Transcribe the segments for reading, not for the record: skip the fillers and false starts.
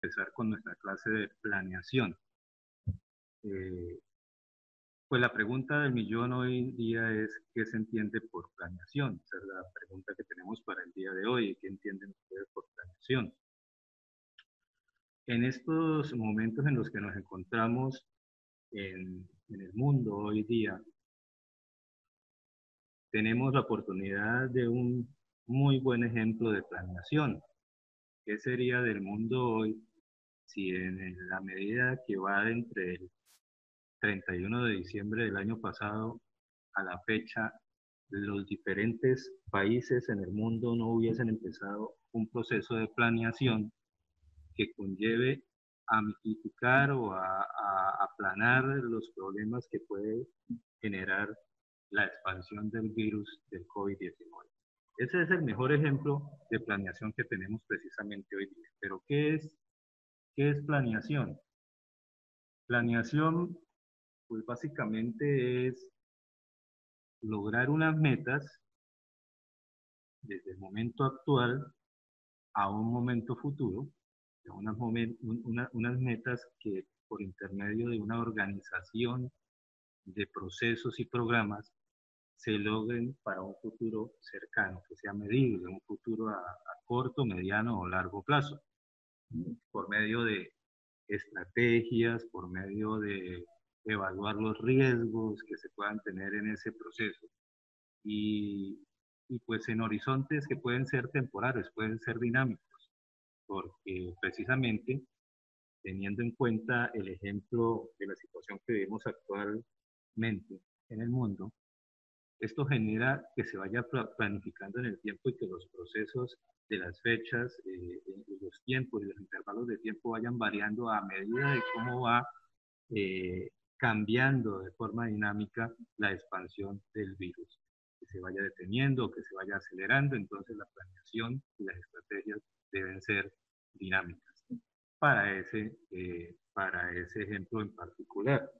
Empezar con nuestra clase de planeación. Eh, pues la pregunta del millón hoy en día es, ¿qué se entiende por planeación? Esa es la pregunta que tenemos para el día de hoy. ¿Qué entienden ustedes por planeación? En estos momentos en los que nos encontramos en el mundo hoy día, tenemos la oportunidad de un muy buen ejemplo de planeación. ¿Qué sería del mundo hoy si en la medida que va entre el 31 de diciembre del año pasado a la fecha, los diferentes países en el mundo no hubiesen empezado un proceso de planeación que conlleve a mitigar o a aplanar los problemas que puede generar la expansión del virus del COVID-19? Ese es el mejor ejemplo de planeación que tenemos precisamente hoy día. Pero qué es planeación? Planeación, pues básicamente es lograr unas metas desde el momento actual a un momento futuro, unas metas que por intermedio de una organización de procesos y programas se logren para un futuro cercano, que sea medible, un futuro a corto, mediano o largo plazo, por medio de estrategias, por medio de evaluar los riesgos que se puedan tener en ese proceso y, y pues en horizontes que pueden ser temporales, pueden ser dinámicos, porque precisamente teniendo en cuenta el ejemplo de la situación que vivimos actualmente en el mundo, esto genera que se vaya planificando en el tiempo y que los procesos de las fechas, los tiempos y los intervalos de tiempo vayan variando a medida de cómo va cambiando de forma dinámica la expansión del virus, que se vaya deteniendo o que se vaya acelerando. Entonces la planeación y las estrategias deben ser dinámicas para ese ejemplo en particular.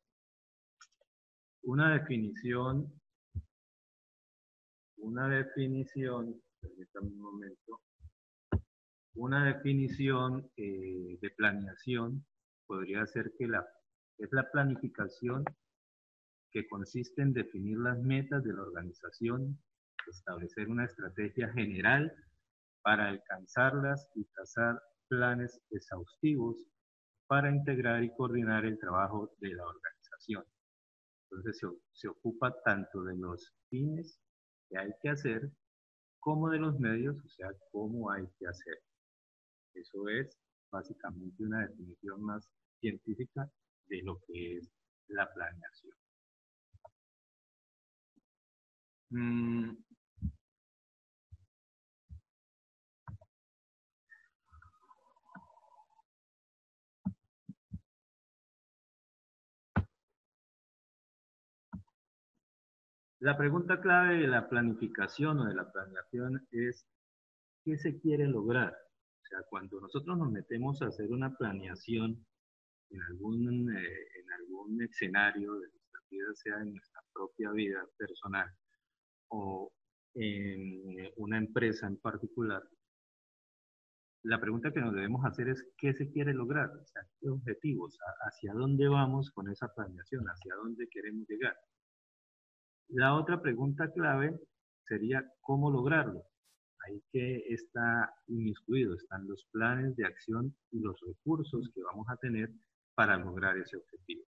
Una definición, permítame un momento, una definición de planeación podría ser que es la planificación que consiste en definir las metas de la organización, establecer una estrategia general para alcanzarlas y trazar planes exhaustivos para integrar y coordinar el trabajo de la organización. Entonces se ocupa tanto de los fines que hay que hacer como de los medios, o sea, cómo hay que hacer. Eso es básicamente una definición más científica de lo que es la planeación. Mm, la pregunta clave de la planificación o de la planeación es ¿qué se quiere lograr? O sea, cuando nosotros nos metemos a hacer una planeación en algún escenario de nuestra vida, sea en nuestra propia vida personal o en una empresa en particular, la pregunta que nos debemos hacer es ¿qué se quiere lograr? O sea, ¿qué objetivos? ¿Hacia dónde vamos con esa planeación? ¿Hacia dónde queremos llegar? La otra pregunta clave sería ¿cómo lograrlo? Ahí que está inmiscuido, están los planes de acción y los recursos que vamos a tener para lograr ese objetivo.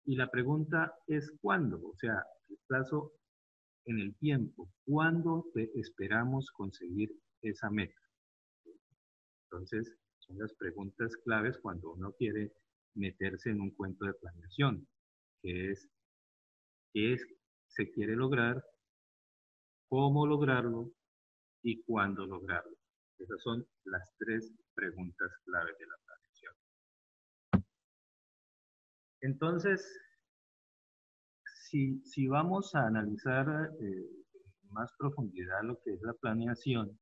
Y la pregunta es ¿cuándo? O sea, el plazo en el tiempo, ¿cuándo esperamos conseguir esa meta? Entonces, son las preguntas claves cuando uno quiere meterse en un cuento de planeación, que es qué se quiere lograr, cómo lograrlo y cuándo lograrlo. Esas son las tres preguntas claves de la planeación. Entonces, si vamos a analizar más profundidad lo que es la planeación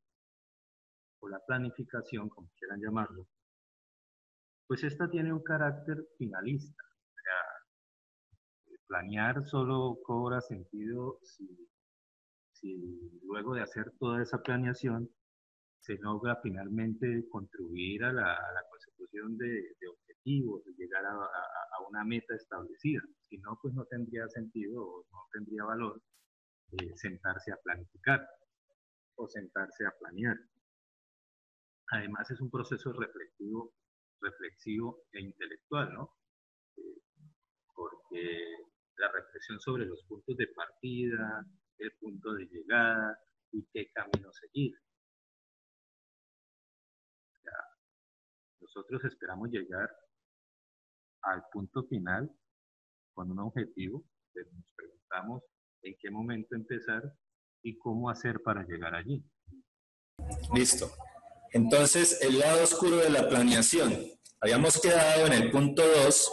o la planificación, como quieran llamarlo, pues esta tiene un carácter finalista. O sea, planear solo cobra sentido si luego de hacer toda esa planeación se logra finalmente contribuir a la consecución de objetivos, de llegar a una meta establecida. Si no, pues no tendría sentido o no tendría valor sentarse a planificar o sentarse a planear. Además, es un proceso reflexivo e intelectual, ¿no? Porque la reflexión sobre los puntos de partida, el punto de llegada y qué camino seguir. O sea, nosotros esperamos llegar al punto final con un objetivo, pero nos preguntamos en qué momento empezar y cómo hacer para llegar allí. Listo. Entonces, el lado oscuro de la planeación. Habíamos quedado en el punto 2,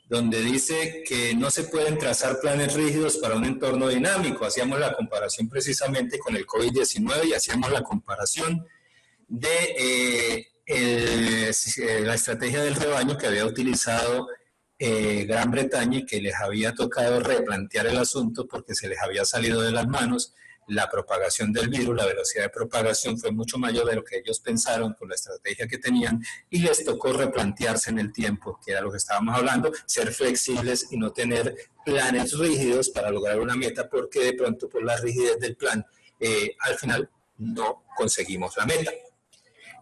donde dice que no se pueden trazar planes rígidos para un entorno dinámico. Hacíamos la comparación precisamente con el COVID-19 y hacíamos la comparación de la estrategia del rebaño que había utilizado Gran Bretaña y que les había tocado replantear el asunto porque se les había salido de las manos la propagación del virus, la velocidad de propagación fue mucho mayor de lo que ellos pensaron con la estrategia que tenían y les tocó replantearse en el tiempo, que era lo que estábamos hablando, ser flexibles y no tener planes rígidos para lograr una meta porque de pronto por la rigidez del plan al final no conseguimos la meta.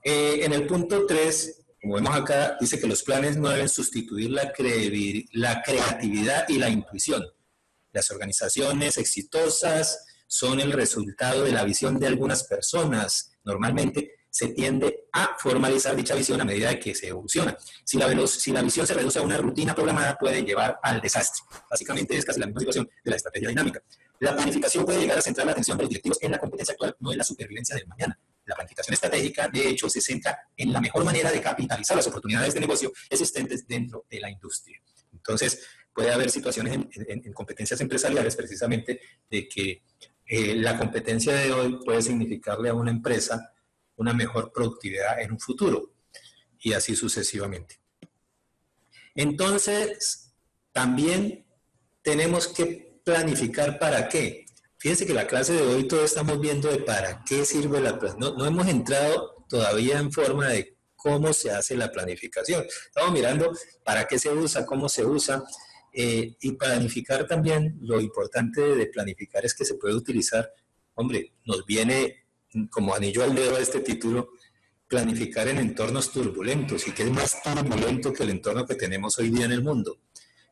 En el punto 3, como vemos acá, dice que los planes no deben sustituir la creatividad y la intuición. Las organizaciones exitosas son el resultado de la visión de algunas personas. Normalmente se tiende a formalizar dicha visión a medida de que se evoluciona. Si la visión se reduce a una rutina programada, puede llevar al desastre. Básicamente es casi la misma situación de la estrategia dinámica. La planificación puede llegar a centrar la atención de los directivos en la competencia actual, no en la supervivencia del mañana. La planificación estratégica, de hecho, se centra en la mejor manera de capitalizar las oportunidades de negocio existentes dentro de la industria. Entonces, puede haber situaciones en competencias empresariales precisamente de que la competencia de hoy puede significarle a una empresa una mejor productividad en un futuro y así sucesivamente. Entonces, también tenemos que planificar para qué. Fíjense que la clase de hoy todos estamos viendo de para qué sirve la planificación. No hemos entrado todavía en forma de cómo se hace la planificación. Estamos mirando para qué se usa, cómo se usa. Y planificar también, lo importante de planificar es que se puede utilizar, hombre, nos viene como anillo al dedo a este título, planificar en entornos turbulentos, y que es más turbulento que el entorno que tenemos hoy día en el mundo.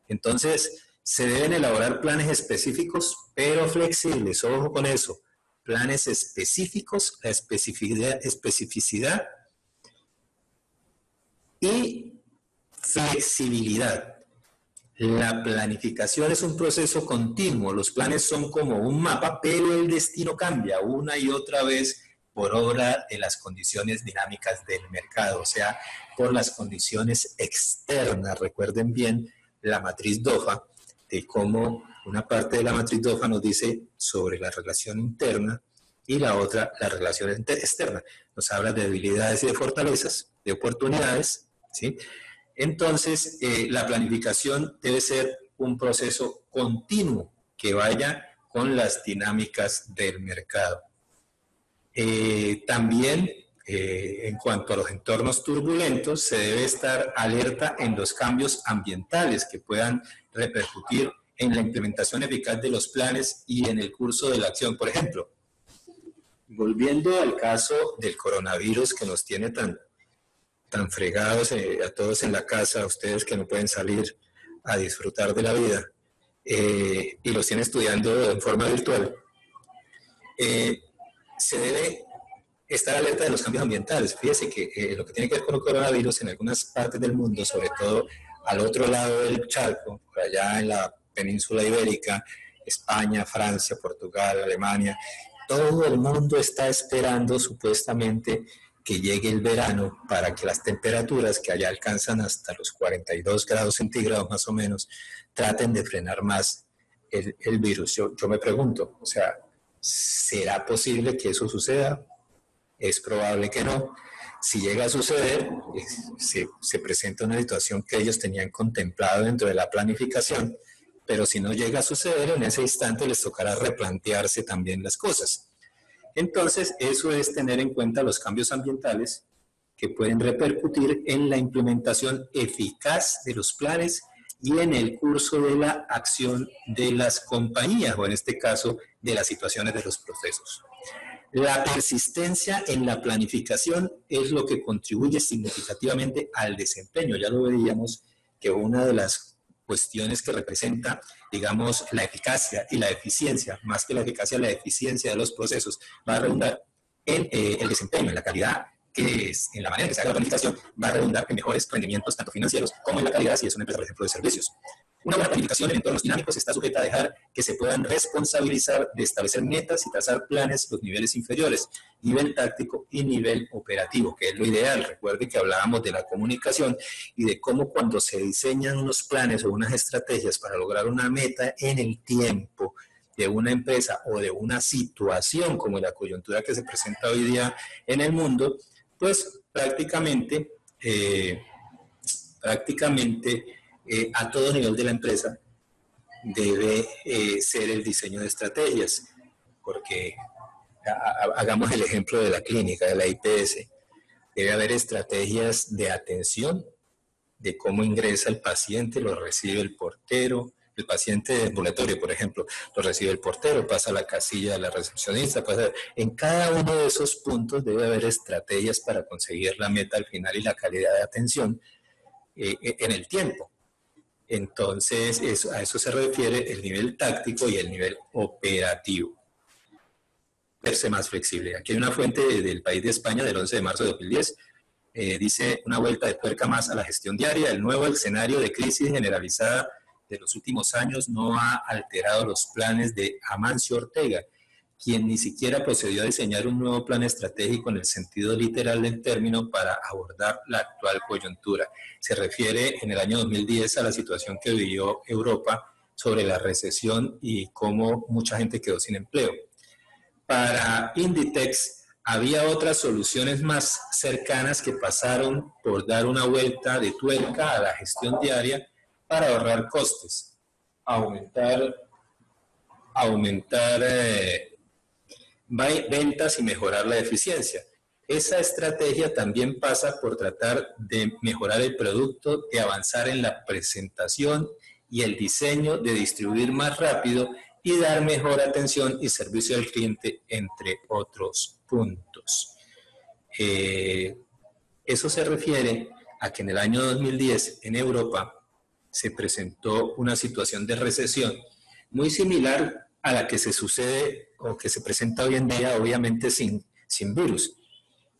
Entonces, se deben elaborar planes específicos, pero flexibles, ojo con eso, planes específicos, la especificidad y flexibilidad. La planificación es un proceso continuo, los planes son como un mapa, pero el destino cambia una y otra vez por obra de las condiciones dinámicas del mercado, o sea, por las condiciones externas. Recuerden bien la matriz DOFA, de cómo una parte de la matriz DOFA nos dice sobre la relación interna y la otra, la relación externa. Nos habla de debilidades y de fortalezas, de oportunidades, ¿sí? Entonces, la planificación debe ser un proceso continuo que vaya con las dinámicas del mercado. También, en cuanto a los entornos turbulentos, se debe estar alerta en los cambios ambientales que puedan repercutir en la implementación eficaz de los planes y en el curso de la acción. Por ejemplo, volviendo al caso del coronavirus que nos tiene tan fregados a todos en la casa, a ustedes que no pueden salir a disfrutar de la vida y los tienen estudiando en forma virtual, se debe estar alerta de los cambios ambientales. Fíjese que lo que tiene que ver con el coronavirus en algunas partes del mundo, sobre todo al otro lado del charco, por allá en la península ibérica, España, Francia, Portugal, Alemania, todo el mundo está esperando supuestamente que llegue el verano para que las temperaturas que allá alcanzan hasta los 42 grados centígrados más o menos, traten de frenar más el virus. Yo me pregunto, o sea, ¿será posible que eso suceda? Es probable que no. Si llega a suceder, se presenta una situación que ellos tenían contemplado dentro de la planificación, pero si no llega a suceder, en ese instante les tocará replantearse también las cosas. Entonces, eso es tener en cuenta los cambios ambientales que pueden repercutir en la implementación eficaz de los planes y en el curso de la acción de las compañías, o en este caso, de las situaciones de los procesos. La persistencia en la planificación es lo que contribuye significativamente al desempeño. Ya lo veíamos que una de las cuestiones que representa, digamos, la eficacia y la eficiencia, más que la eficacia, la eficiencia de los procesos, va a redundar en el desempeño, en la calidad, que es en la manera en que se haga la planificación, va a redundar en mejores rendimientos tanto financieros como en la calidad si es una empresa, por ejemplo, de servicios. Una buena planificación en entornos dinámicos está sujeta a dejar que se puedan responsabilizar de establecer metas y trazar planes los niveles inferiores, nivel táctico y nivel operativo, que es lo ideal. Recuerde que hablábamos de la comunicación y de cómo cuando se diseñan unos planes o unas estrategias para lograr una meta en el tiempo de una empresa o de una situación como la coyuntura que se presenta hoy día en el mundo, pues prácticamente a todo nivel de la empresa debe ser el diseño de estrategias, porque hagamos el ejemplo de la clínica, de la IPS, debe haber estrategias de atención, de cómo ingresa el paciente, lo recibe el portero, el paciente ambulatorio, por ejemplo, lo recibe el portero, pasa a la casilla de la recepcionista, en cada uno de esos puntos debe haber estrategias para conseguir la meta al final y la calidad de atención en el tiempo. Entonces, a eso se refiere el nivel táctico y el nivel operativo. Verse más flexible. Aquí hay una fuente del País de España del 11 de marzo de 2010. Dice una vuelta de tuerca más a la gestión diaria. El nuevo escenario de crisis generalizada de los últimos años no ha alterado los planes de Amancio Ortega, quien ni siquiera procedió a diseñar un nuevo plan estratégico en el sentido literal del término para abordar la actual coyuntura. Se refiere en el año 2010 a la situación que vivió Europa sobre la recesión y cómo mucha gente quedó sin empleo. Para Inditex había otras soluciones más cercanas que pasaron por dar una vuelta de tuerca a la gestión diaria para ahorrar costes, aumentar ventas y mejorar la eficiencia. Esa estrategia también pasa por tratar de mejorar el producto, de avanzar en la presentación y el diseño, de distribuir más rápido y dar mejor atención y servicio al cliente, entre otros puntos. Eso se refiere a que en el año 2010 en Europa se presentó una situación de recesión muy similar a la que se sucede o que se presenta hoy en día, obviamente sin virus.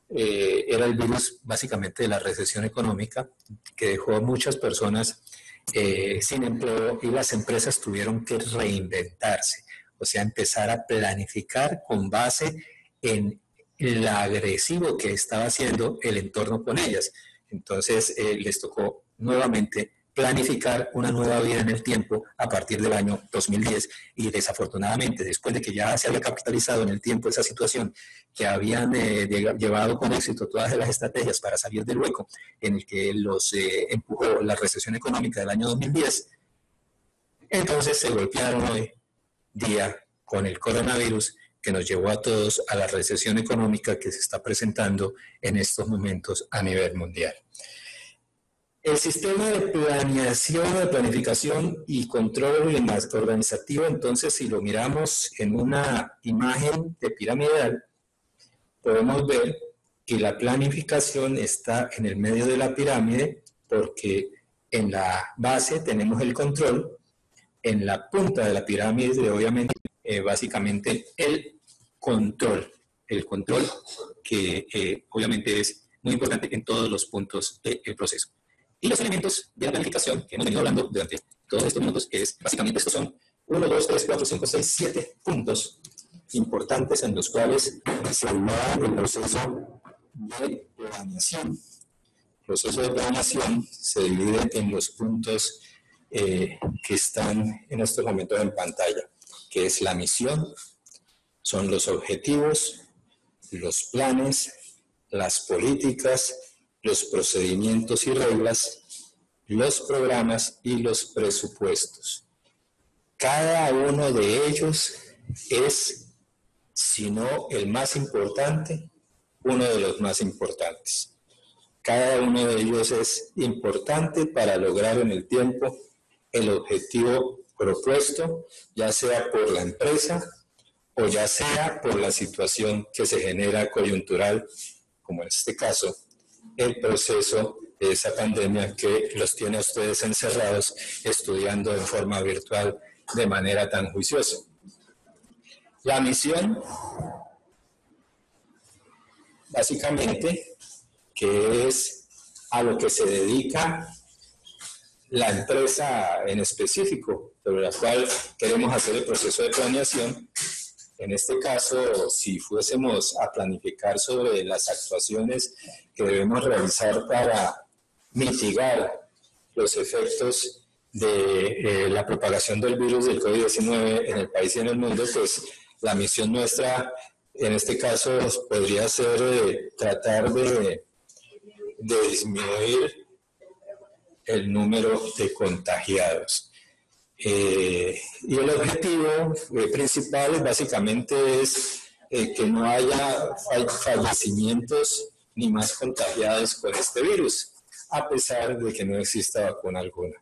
Era el virus básicamente de la recesión económica que dejó a muchas personas sin empleo y las empresas tuvieron que reinventarse, o sea, empezar a planificar con base en lo agresivo que estaba haciendo el entorno con ellas. Entonces les tocó nuevamente planificar una nueva vida en el tiempo a partir del año 2010 y desafortunadamente después de que ya se había capitalizado en el tiempo esa situación, que habían llevado con éxito todas las estrategias para salir del hueco en el que los empujó la recesión económica del año 2010, entonces se golpearon hoy día con el coronavirus que nos llevó a todos a la recesión económica que se está presentando en estos momentos a nivel mundial. El sistema de planeación, de planificación y control organizativo, entonces, si lo miramos en una imagen de piramidal, podemos ver que la planificación está en el medio de la pirámide porque en la base tenemos el control, en la punta de la pirámide, obviamente, básicamente el control que obviamente es muy importante en todos los puntos del proceso. Y los elementos de la planificación que hemos venido hablando durante todos estos minutos básicamente estos son 1, 2, 3, 4, 5, 6, 7 puntos importantes en los cuales se habla del proceso de planeación. El proceso de planeación se divide en los puntos que están en estos momentos en pantalla, que es la misión, son los objetivos, los planes, las políticas, los procedimientos y reglas, los programas y los presupuestos. Cada uno de ellos es sino el más importante, uno de los más importantes. Cada uno de ellos es importante para lograr en el tiempo el objetivo propuesto, ya sea por la empresa o ya sea por la situación que se genera coyuntural, como en este caso, el proceso de esa pandemia que los tiene a ustedes encerrados estudiando en forma virtual de manera tan juiciosa. La misión, básicamente, que es a lo que se dedica la empresa en específico, sobre la cual queremos hacer el proceso de planeación. En este caso, si fuésemos a planificar sobre las actuaciones que debemos realizar para mitigar los efectos de la propagación del virus del COVID-19 en el país y en el mundo, pues la misión nuestra, en este caso, podría ser tratar de disminuir el número de contagiados. Y el objetivo principal básicamente es que no haya fallecimientos ni más contagiados con este virus, a pesar de que no exista vacuna alguna.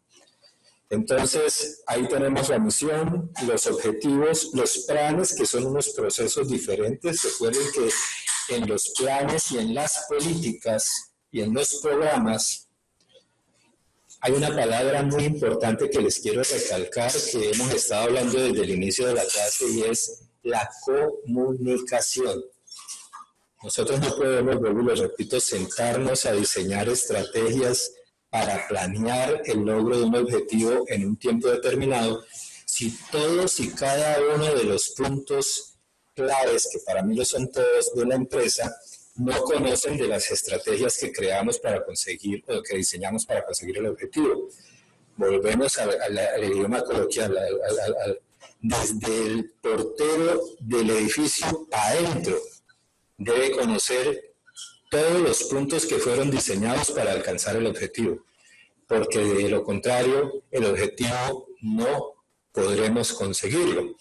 Entonces, ahí tenemos la misión, los objetivos, los planes, que son unos procesos diferentes. Recuerden que en los planes y en las políticas y en los programas hay una palabra muy importante que les quiero recalcar, que hemos estado hablando desde el inicio de la clase, y es la comunicación. Nosotros no podemos, vuelvo y lo repito, sentarnos a diseñar estrategias para planear el logro de un objetivo en un tiempo determinado si todos y cada uno de los puntos claves, que para mí lo son todos, de la empresa, no conocen de las estrategias que creamos para conseguir o que diseñamos para conseguir el objetivo. Volvemos al idioma coloquial, desde el portero del edificio adentro. Debe conocer todos los puntos que fueron diseñados para alcanzar el objetivo, porque de lo contrario, el objetivo no podremos conseguirlo.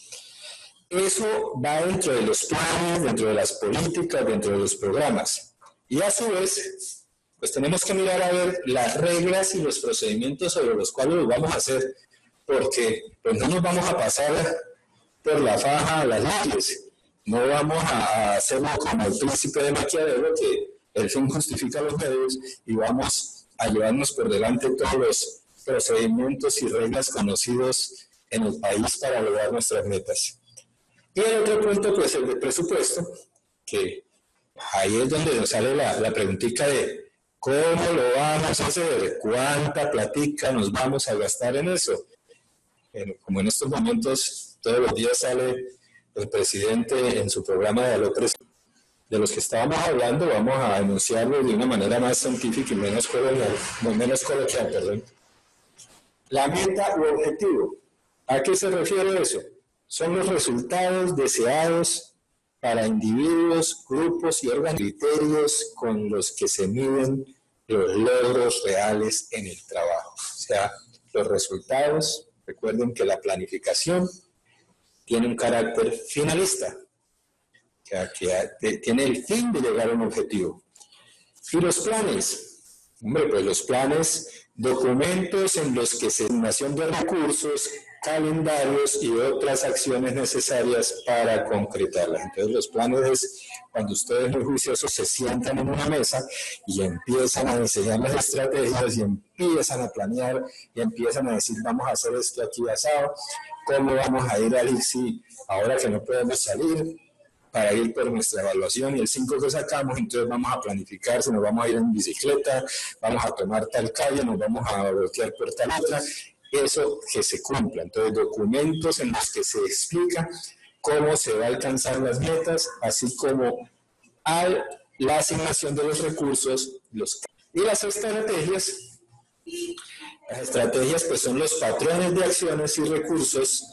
Eso va dentro de los planes, dentro de las políticas, dentro de los programas. Y a su vez, pues tenemos que mirar a ver las reglas y los procedimientos sobre los cuales lo vamos a hacer, porque pues no nos vamos a pasar por la faja a las leyes. No vamos a hacerlo como el príncipe de Maquiavelo, que el fin justifica los medios, y vamos a llevarnos por delante todos los procedimientos y reglas conocidos en el país para lograr nuestras metas. Y el otro punto, pues el de presupuesto, que ahí es donde nos sale la preguntita de ¿cómo lo vamos a hacer? ¿Cuánta platica nos vamos a gastar en eso? Como en estos momentos todos los días sale el presidente en su programa de Alopres, de los que estábamos hablando, vamos a enunciarlo de una manera más científica y menos coloquial, perdón. La meta u objetivo. ¿A qué se refiere eso? Son los resultados deseados para individuos, grupos y órganos, criterios con los que se miden los logros reales en el trabajo. O sea, los resultados, recuerden que la planificación tiene un carácter finalista, que tiene el fin de llegar a un objetivo. Y los planes, hombre, pues los planes, documentos en los que se asignación de recursos, calendarios y otras acciones necesarias para concretarlas. Entonces los planes es cuando ustedes muy juiciosos se sientan en una mesa y empiezan a diseñar las estrategias y empiezan a planear y empiezan a decir vamos a hacer esto aquí asado, cómo vamos a ir al ICSI ahora que no podemos salir para ir por nuestra evaluación y el 5 que sacamos, entonces vamos a planificar si nos vamos a ir en bicicleta, vamos a tomar tal calle, nos vamos a bloquear por tal otra. Eso que se cumpla. Entonces, documentos en los que se explica cómo se va a alcanzar las metas, así como la asignación de los recursos y las estrategias. Las estrategias pues son los patrones de acciones y recursos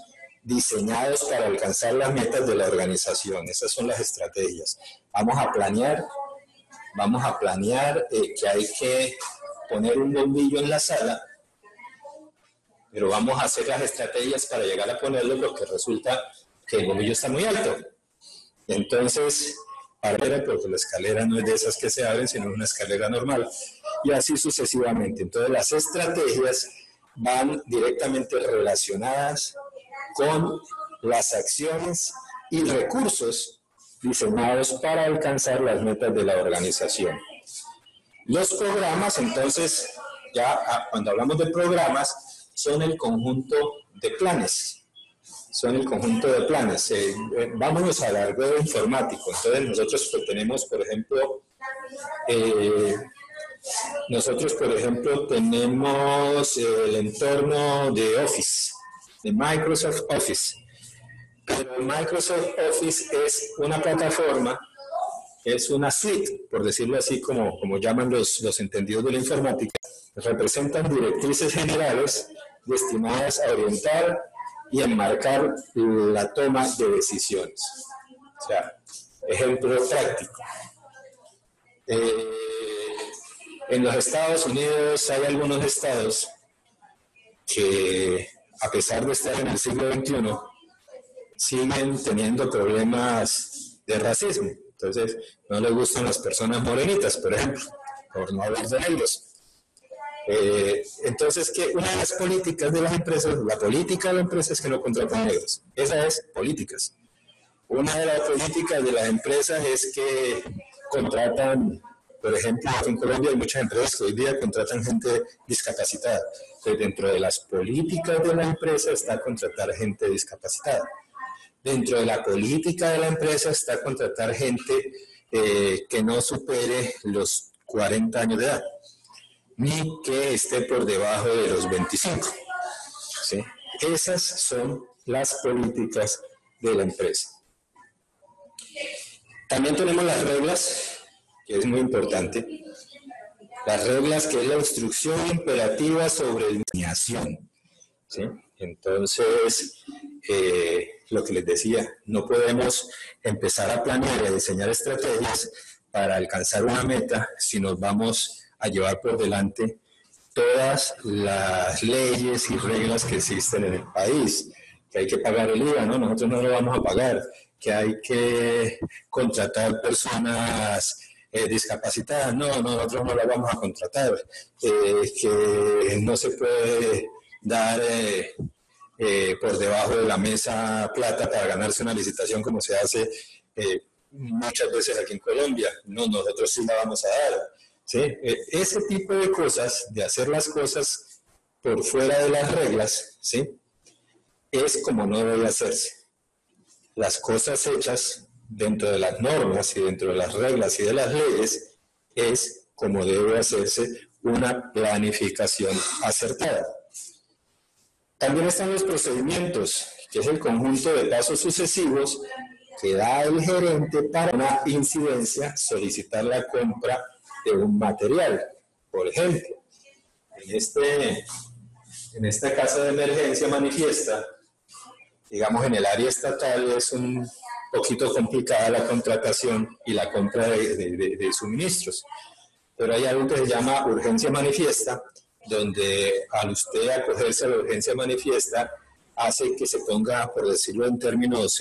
diseñados para alcanzar las metas de la organización. Esas son las estrategias. Vamos a planear que hay que poner un bombillo en la sala, pero vamos a hacer las estrategias para llegar a ponerlo porque resulta que el bombillo está muy alto. Entonces, porque la escalera no es de esas que se abren, sino una escalera normal, y así sucesivamente. Entonces, las estrategias van directamente relacionadas con las acciones y recursos diseñados para alcanzar las metas de la organización. Los programas, entonces, ya cuando hablamos de programas, son el conjunto de planes. Son el conjunto de planes. Vámonos al algo informático. Entonces, nosotros tenemos, por ejemplo, tenemos el entorno de Office, de Microsoft Office. Pero Microsoft Office es una plataforma, es una suite, por decirlo así, como llaman los entendidos de la informática. Representan directrices generales destinadas a orientar y enmarcar la toma de decisiones. O sea, ejemplo práctico. En los Estados Unidos hay algunos estados que, a pesar de estar en el siglo XXI, siguen teniendo problemas de racismo. Entonces, no les gustan las personas morenitas, por ejemplo, por no hablar de negros. Entonces, que una de las políticas de las empresas, la política de la empresa es que no contratan negros. Esa es políticas. Una de las políticas de las empresas es que contratan, por ejemplo, en Colombia hay muchas empresas que hoy día contratan gente discapacitada. Entonces, dentro de las políticas de la empresa está contratar gente discapacitada. Dentro de la política de la empresa está contratar gente que no supere los 40 años de edad, ni que esté por debajo de los 25. ¿Sí? Esas son las políticas de la empresa. También tenemos las reglas, que es muy importante. Las reglas, que es la instrucción imperativa sobre la planeación. ¿Sí? Entonces, lo que les decía, no podemos empezar a planear y a diseñar estrategias para alcanzar una meta si nos vamos a llevar por delante todas las leyes y reglas que existen en el país, que hay que pagar el IVA, ¿no? Nosotros no lo vamos a pagar, que hay que contratar personas discapacitadas, no, nosotros no las vamos a contratar, que no se puede dar por debajo de la mesa plata para ganarse una licitación como se hace muchas veces aquí en Colombia, no, nosotros sí la vamos a dar. ¿Sí? Ese tipo de cosas, de hacer las cosas por fuera de las reglas, ¿sí? Es como no debe hacerse. Las cosas hechas dentro de las normas y dentro de las reglas y de las leyes es como debe hacerse una planificación acertada. También están los procedimientos, que es el conjunto de pasos sucesivos que da el gerente para una incidencia, solicitar la compra de un material. Por ejemplo, en esta casa de emergencia manifiesta, digamos en el área estatal es un poquito complicada la contratación y la compra de suministros, pero hay algo que se llama urgencia manifiesta, donde al usted acogerse a la urgencia manifiesta hace que se ponga, por decirlo en términos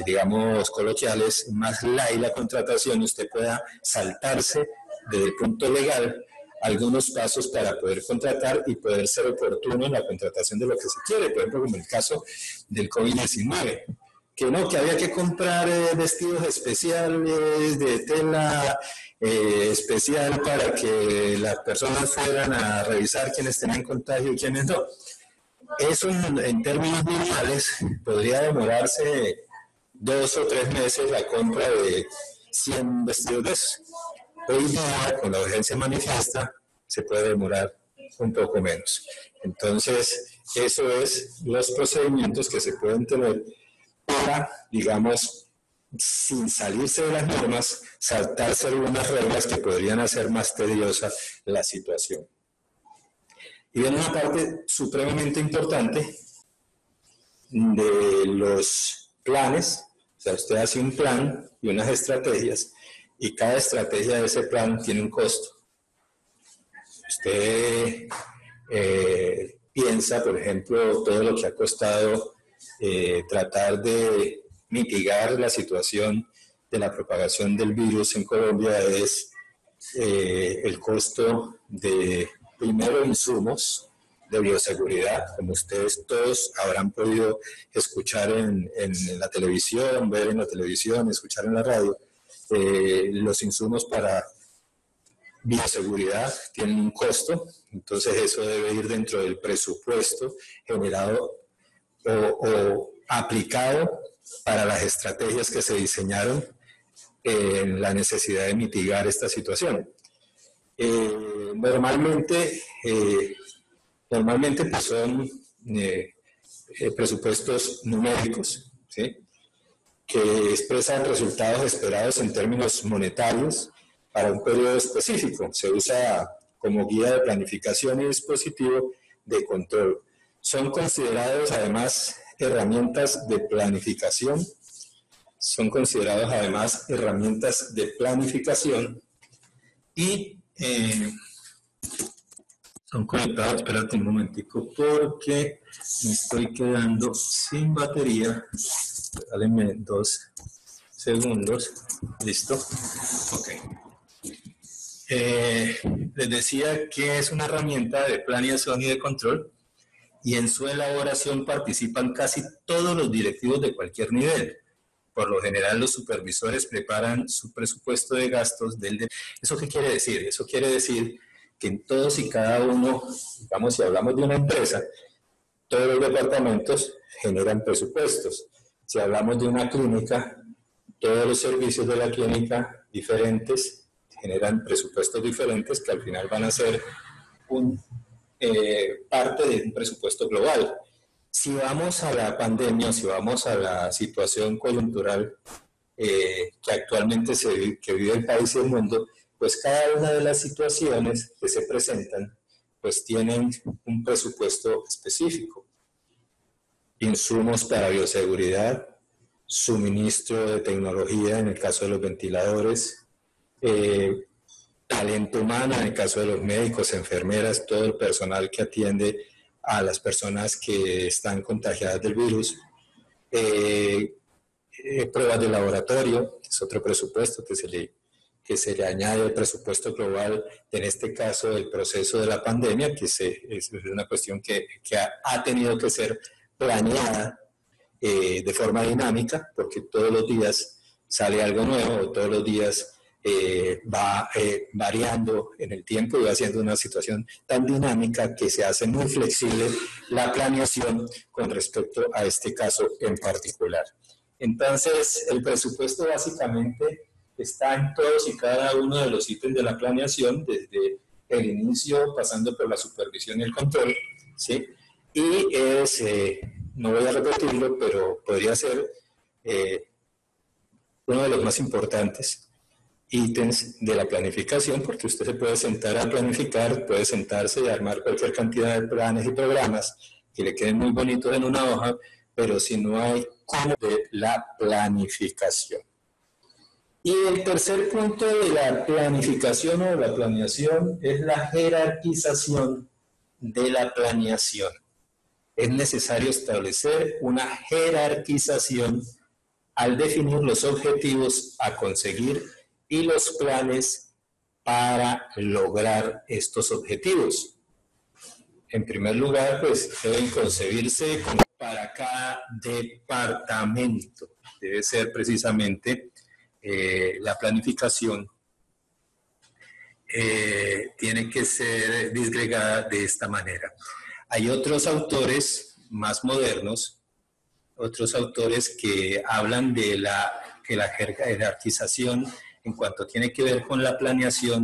digamos coloquiales, más light la contratación, usted pueda saltarse desde el punto legal algunos pasos para poder contratar y poder ser oportuno en la contratación de lo que se quiere, por ejemplo, como el caso del COVID-19, que había que comprar vestidos especiales de tela especial para que las personas fueran a revisar quiénes tenían contagio y quiénes no. Eso en términos normales podría demorarse 2 o 3 meses la compra de 100 vestidos de esos. Hoy día, con la urgencia manifiesta, se puede demorar un poco menos. Entonces, eso es los procedimientos que se pueden tener para, digamos, sin salirse de las normas, saltarse algunas reglas que podrían hacer más tediosa la situación. Y viene una parte supremamente importante de los planes. O sea, usted hace un plan y unas estrategias, y cada estrategia de ese plan tiene un costo. Usted piensa, por ejemplo, todo lo que ha costado tratar de mitigar la situación de la propagación del virus en Colombia es el costo de, primero, insumos de bioseguridad, como ustedes todos habrán podido escuchar en la televisión, ver en la televisión, escuchar en la radio. Los insumos para bioseguridad tienen un costo, entonces eso debe ir dentro del presupuesto generado o aplicado para las estrategias que se diseñaron en la necesidad de mitigar esta situación. Normalmente pues son presupuestos numéricos, ¿sí?, que expresan resultados esperados en términos monetarios para un periodo específico. Se usa como guía de planificación y dispositivo de control. Son considerados además herramientas de planificación. Y son conectados, espérate un momentico porque me estoy quedando sin batería. Dale 2 segundos. ¿Listo? Ok. Les decía que es una herramienta de planeación y de control, y en su elaboración participan casi todos los directivos de cualquier nivel. Por lo general, los supervisores preparan su presupuesto de gastos ¿Eso qué quiere decir? Eso quiere decir que en todos y cada uno, digamos, si hablamos de una empresa, todos los departamentos generan presupuestos. Si hablamos de una clínica, todos los servicios de la clínica diferentes generan presupuestos diferentes que al final van a ser parte de un presupuesto global. Si vamos a la pandemia, si vamos a la situación coyuntural que actualmente que vive el país y el mundo, pues cada una de las situaciones que se presentan pues tienen un presupuesto específico. Insumos para bioseguridad, suministro de tecnología en el caso de los ventiladores, talento humano en el caso de los médicos, enfermeras, todo el personal que atiende a las personas que están contagiadas del virus, pruebas de laboratorio, que es otro presupuesto que se le añade al presupuesto global, en este caso el proceso de la pandemia, que es una cuestión que ha tenido que ser planeada de forma dinámica, porque todos los días sale algo nuevo, todos los días va variando en el tiempo y va siendo una situación tan dinámica que se hace muy flexible la planeación con respecto a este caso en particular. Entonces, el presupuesto básicamente está en todos y cada uno de los ítems de la planeación, desde el inicio, pasando por la supervisión y el control, ¿sí? Y no voy a repetirlo, pero podría ser uno de los más importantes ítems de la planificación, porque usted se puede sentar a planificar, puede sentarse y armar cualquier cantidad de planes y programas que le queden muy bonitos en una hoja, pero si no hay cómo de la planificación. Y el tercer punto de la planificación o de la planeación es la jerarquización de la planeación. Es necesario establecer una jerarquización al definir los objetivos a conseguir y los planes para lograr estos objetivos. En primer lugar, pues deben concebirse como para cada departamento. Debe ser precisamente la planificación tiene que ser disgregada de esta manera. Hay otros autores más modernos, otros autores que hablan de la jerarquización en cuanto tiene que ver con la planeación